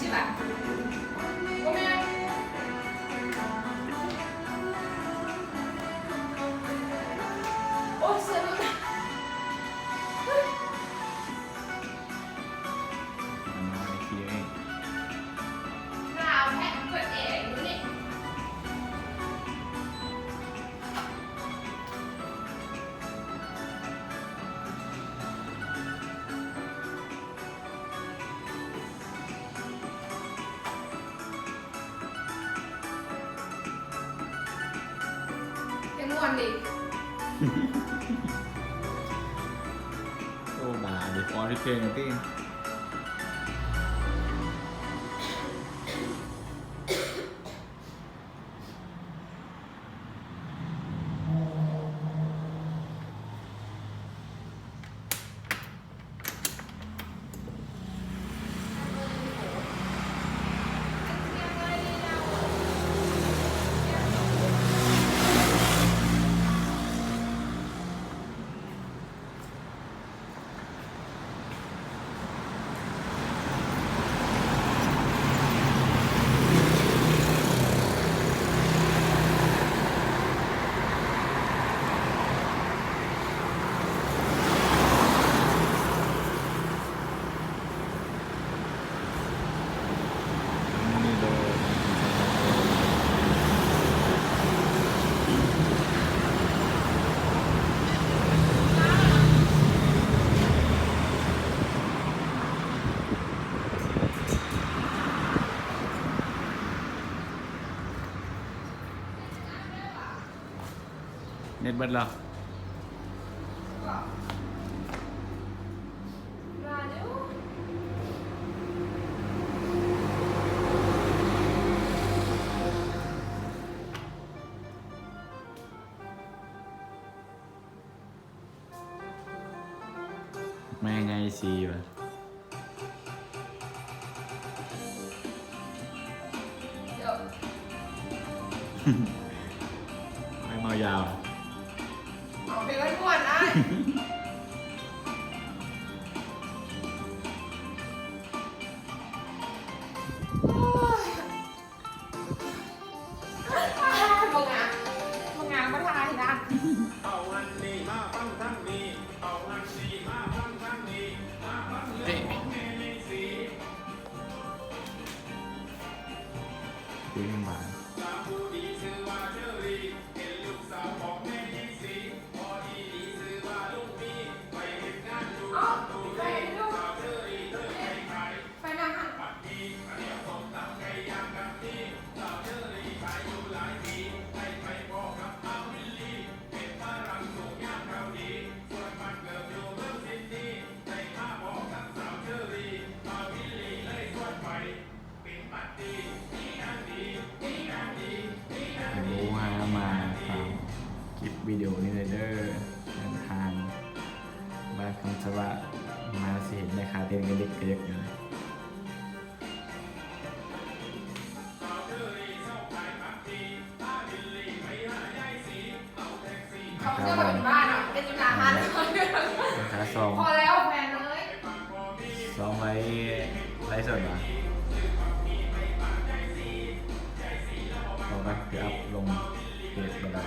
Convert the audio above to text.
สิบบาทก็ไม่โอ้ยเสื้อมันหนาวแท้เกิดเองดูนี่ยังม่วนดิ โอ้บาดิฟอนที่เพลงกันที่เน็ตเบิดเหรอไม่ไงซีวะไม่เมายาว เอาไปไว้ก่อนนะโอ้ยบางงานมาทายนะ เอางันนี่มาฟังทั้งนี้เอางันนี่มาฟังทั้งนี้มาฟังเรื่องของแม่ในสี คุยกันมา สาวผู้ดีชื่อว่าเชอรี่เป็นลูกสาวของแม่ในสีพอดีชื่อว่าลูกพี่ไปเห็นงานดูดูเลยสาวเชอรี่เธอไปขาย ไปนั่งหัน ปัดดีเดี๋ยวผมตำไก่ย่างกับที่สาวเชอรี่ขายอยู่หลายปีให้ไปบอกกับเอาวิลลี่เป็นฝรั่งสูงย่างเราดีส่วนมันเกิดอยู่เมืองซิดนีย์ได้มาบอกกับสาวเชอรี่เอาวิลลี่เลยชวนไปเป็นปัดดีนี่งานดีนี่งานดีนี่งานดี รู้ฮะมาฟังคลิปวิดีโอนี้เลยเด้อเดินทางบ้านคำสวะมาสิเห็นในคาเต้นกันเด็กเยอะอยู่นะ สาวเชอรี่ชอบขายผักชีถ้าวิลลี่ไปหายายสีเอาแท็กซี่ เขาเชื่อมาเป็นบ้านอ่ะเป็นจุฬาหัน ขาซอง พอแล้วแฟนเลย ซองไว้ไร้สดเหรอเอาไปเดี๋ยวอัพลงเพจมาได้